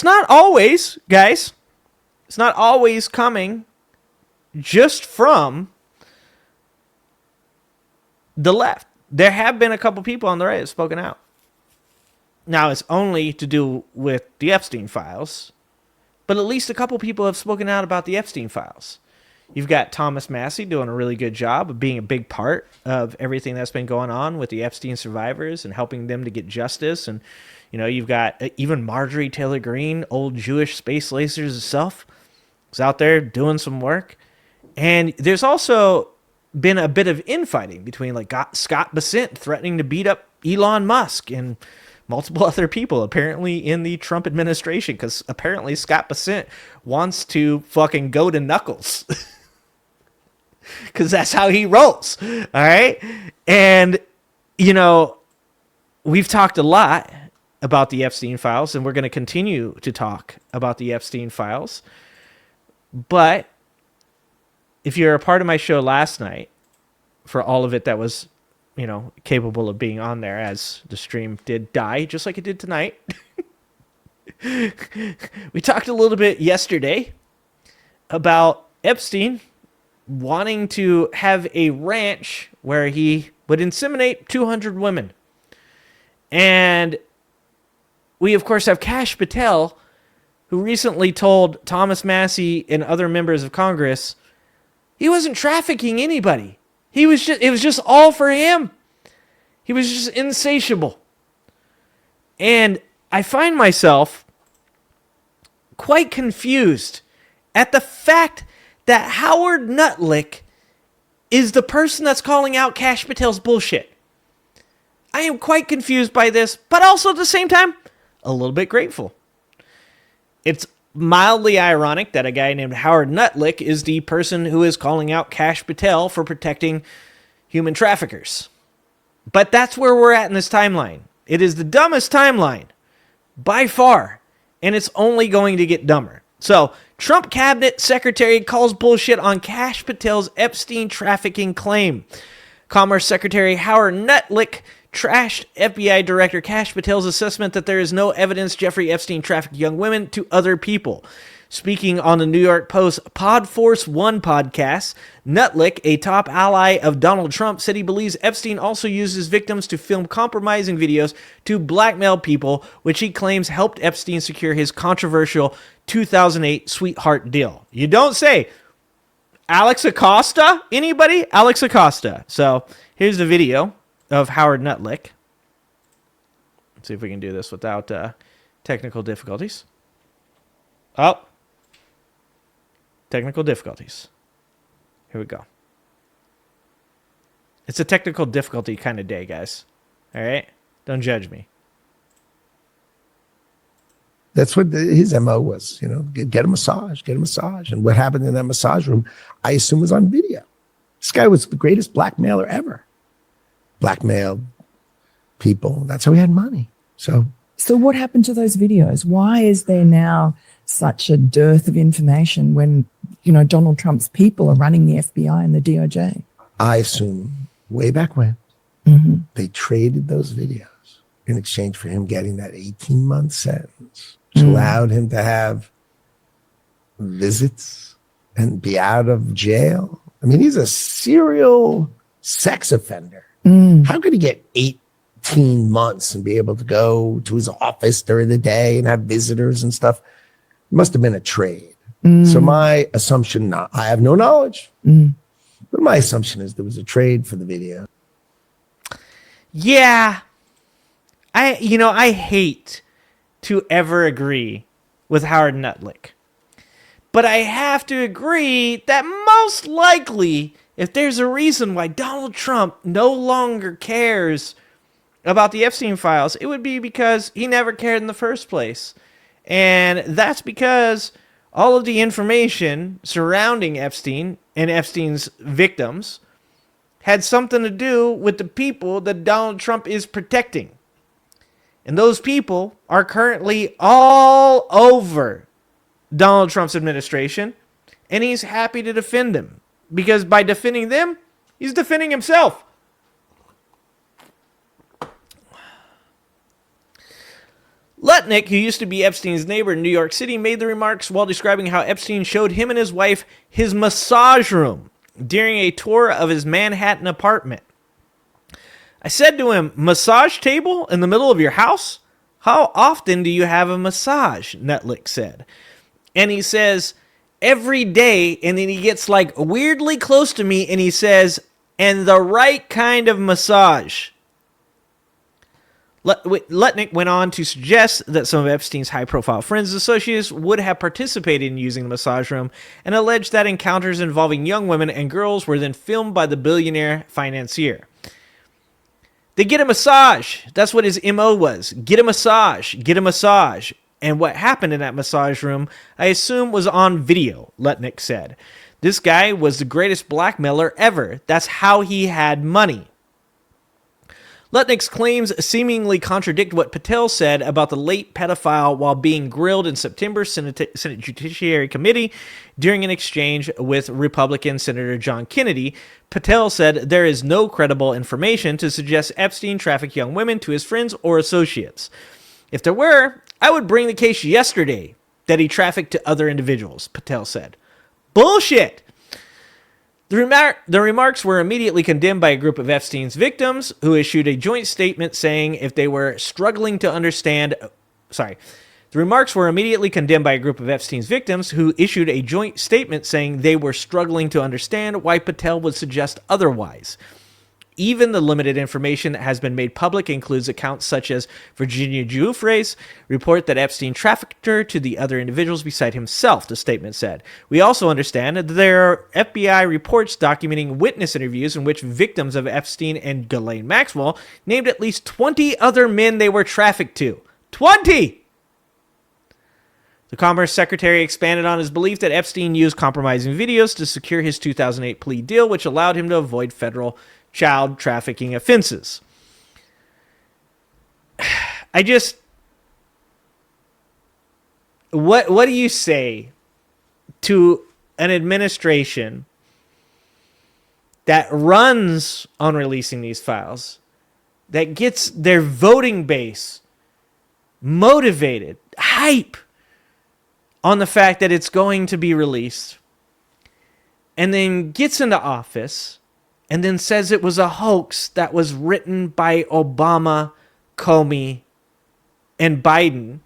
not always, guys, it's not always coming just from the left. There have been a couple people on the right that have spoken out. Now, it's only to do with the Epstein files, but at least a couple people have spoken out about the Epstein files. You've got Thomas Massey doing a really good job of being a big part of everything that's been going on with the Epstein survivors and helping them to get justice. And, you've got even Marjorie Taylor Greene, old Jewish space lasers herself, is out there doing some work. And there's also been a bit of infighting between like Scott Bessent threatening to beat up Elon Musk and multiple other people apparently in the Trump administration, because apparently Scott Bessent wants to fucking go to knuckles because that's how he rolls. All right. And, we've talked a lot about the Epstein files, and we're going to continue to talk about the Epstein files. But if you're a part of my show last night, for all of it that was capable of being on there, as the stream did die, just like it did tonight. We talked a little bit yesterday about Epstein wanting to have a ranch where he would inseminate 200 women. And we, of course, have Kash Patel, who recently told Thomas Massey and other members of Congress he wasn't trafficking anybody. It was just all for him. He was just insatiable. And I find myself quite confused at the fact that Howard Lutnick is the person that's calling out Kash Patel's bullshit. I am quite confused by this, but also at the same time, a little bit grateful. It's mildly ironic that a guy named Howard Lutnick is the person who is calling out Kash Patel for protecting human traffickers. But that's where we're at in this timeline. It is the dumbest timeline by far, and it's only going to get dumber. So, Trump cabinet secretary calls bullshit on Kash Patel's Epstein trafficking claim. Commerce Secretary Howard Lutnick trashed FBI Director Kash Patel's assessment that there is no evidence Jeffrey Epstein trafficked young women to other people. Speaking on the New York Post Podforce One podcast, Lutnick, a top ally of Donald Trump, said he believes Epstein also uses victims to film compromising videos to blackmail people, which he claims helped Epstein secure his controversial 2008 sweetheart deal. You don't say. Alex Acosta? Anybody? Alex Acosta. So here's the video of Howard Lutnick. Let's see if we can do this without technical difficulties. Oh. Technical difficulties. Here we go. It's a technical difficulty kind of day, guys. All right? Don't judge me. That's what his MO was, get a massage, get a massage. And what happened in that massage room, I assume, was on video. This guy was the greatest blackmailer ever. Blackmailed people. That's how he had money. So what happened to those videos? Why is there now such a dearth of information when, Donald Trump's people are running the FBI and the DOJ? I assume way back when they traded those videos in exchange for him getting that 18-month sentence, which allowed him to have visits and be out of jail. I mean, he's a serial sex offender. How could he get 18 months and be able to go to his office during the day and have visitors and stuff? It must have been a trade. So my assumption, I have no knowledge, but my assumption is there was a trade for the video. Yeah. I hate to ever agree with Howard Lutnick. But I have to agree that most likely, if there's a reason why Donald Trump no longer cares about the Epstein files, it would be because he never cared in the first place. And that's because all of the information surrounding Epstein and Epstein's victims had something to do with the people that Donald Trump is protecting. And those people are currently all over Donald Trump's administration, and he's happy to defend them. Because by defending them, he's defending himself. Lutnick, who used to be Epstein's neighbor in New York City, made the remarks while describing how Epstein showed him and his wife his massage room during a tour of his Manhattan apartment. I said to him, "Massage table in the middle of your house? How often do you have a massage?" Lutnick said. And he says, "Every day," and then he gets like weirdly close to me and he says, "and the right kind of massage." Lutnick went on to suggest that some of Epstein's high-profile friends and associates would have participated in using the massage room and alleged that encounters involving young women and girls were then filmed by the billionaire financier. They get a massage. That's what his MO was. Get a massage. Get a massage. And what happened in that massage room, I assume, was on video, Lutnick said. This guy was the greatest blackmailer ever. That's how he had money. Lutnick's claims seemingly contradict what Patel said about the late pedophile while being grilled in September's Senate Judiciary Committee during an exchange with Republican Senator John Kennedy. Patel said there is no credible information to suggest Epstein trafficked young women to his friends or associates. If there were, I would bring the case yesterday that he trafficked to other individuals, Patel said. Bullshit! The remarks were immediately condemned by a group of Epstein's victims who issued a joint statement saying if they were struggling to understand... The remarks were immediately condemned by a group of Epstein's victims who issued a joint statement saying they were struggling to understand why Patel would suggest otherwise. Even the limited information that has been made public includes accounts such as Virginia Giuffre's report that Epstein trafficked her to the other individuals beside himself, the statement said. We also understand that there are FBI reports documenting witness interviews in which victims of Epstein and Ghislaine Maxwell named at least 20 other men they were trafficked to. 20! The Commerce Secretary expanded on his belief that Epstein used compromising videos to secure his 2008 plea deal, which allowed him to avoid federal child trafficking offenses. What do you say to an administration that runs on releasing these files, that gets their voting base motivated, hype on the fact that it's going to be released, and then gets into office and then says it was a hoax that was written by Obama, Comey, and Biden,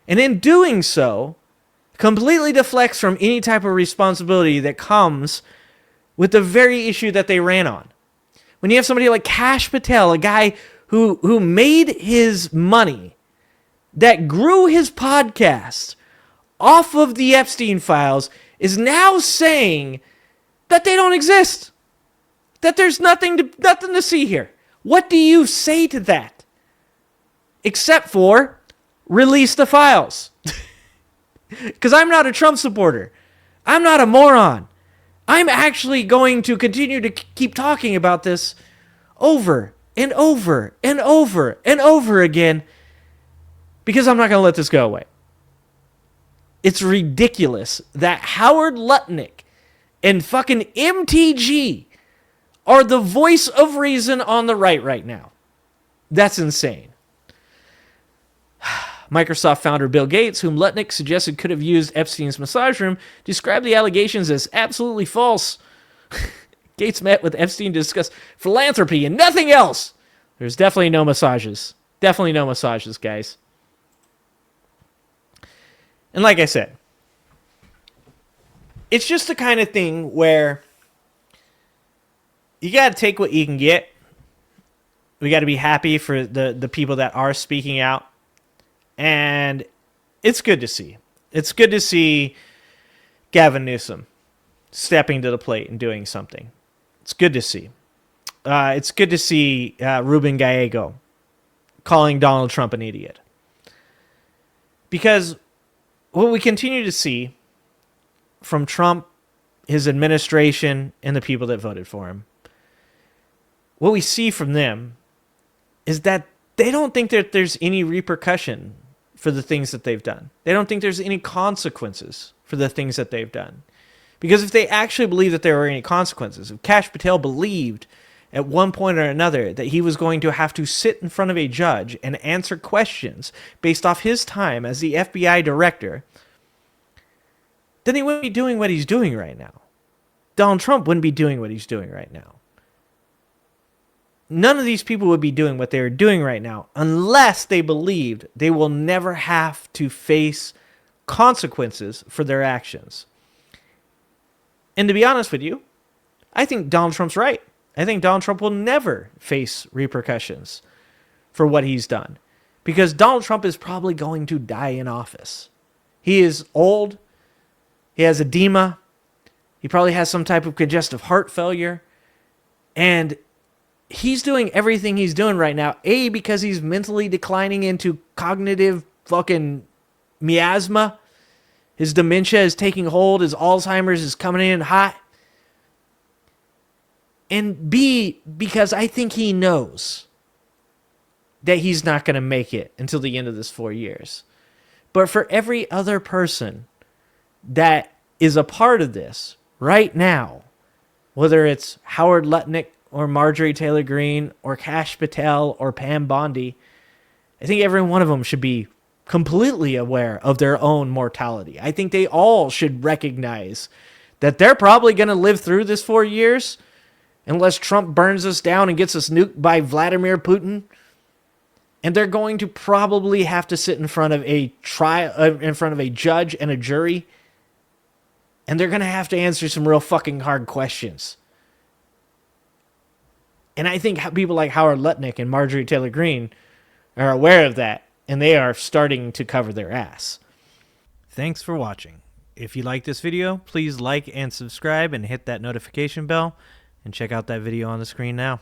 and in doing so, completely deflects from any type of responsibility that comes with the very issue that they ran on. When you have somebody like Kash Patel, a guy who made his money, that grew his podcast off of the Epstein files, is now saying that they don't exist. That there's nothing to see here. What do you say to that? Except for release the files. Because I'm not a Trump supporter. I'm not a moron. I'm actually going to continue to keep talking about this over and over and over and over again because I'm not going to let this go away. It's ridiculous that Howard Lutnick and fucking MTG are the voice of reason on the right now. That's insane. Microsoft founder Bill Gates, whom Lutnick suggested could have used Epstein's massage room, described the allegations as absolutely false. Gates met with Epstein to discuss philanthropy and nothing else. There's definitely no massages. Definitely no massages, guys. And like I said, it's just the kind of thing where you got to take what you can get. We got to be happy for the people that are speaking out. And it's good to see. It's good to see Gavin Newsom stepping to the plate and doing something. It's good to see. It's good to see Ruben Gallego calling Donald Trump an idiot. Because what we continue to see from Trump, his administration, and the people that voted for him, what we see from them is that they don't think that there's any repercussion for the things that they've done. They don't think there's any consequences for the things that they've done. Because if they actually believe that there were any consequences, if Kash Patel believed at one point or another that he was going to have to sit in front of a judge and answer questions based off his time as the FBI director, then he wouldn't be doing what he's doing right now. Donald Trump wouldn't be doing what he's doing right now. None of these people would be doing what they're doing right now unless they believed they will never have to face consequences for their actions. And to be honest with you, I think Donald Trump's right. I think Donald Trump will never face repercussions for what he's done because Donald Trump is probably going to die in office. He is old. He has edema. He probably has some type of congestive heart failure. And he's doing everything he's doing right now, A, because he's mentally declining into cognitive fucking miasma. His dementia is taking hold. His Alzheimer's is coming in hot. And B, because I think he knows that he's not going to make it until the end of this 4 years. But for every other person that is a part of this right now, whether it's Howard Lutnick or Marjorie Taylor Greene or Kash Patel or Pam Bondi, I think every one of them should be completely aware of their own mortality. I think they all should recognize that they're probably going to live through this 4 years unless Trump burns us down and gets us nuked by Vladimir Putin. And they're going to probably have to sit in front of a trial, in front of a judge and a jury. And they're going to have to answer some real fucking hard questions. And I think people like Howard Lutnick and Marjorie Taylor Greene are aware of that. And they are starting to cover their ass. Thanks for watching. If you like this video, please like and subscribe and hit that notification bell. And check out that video on the screen now.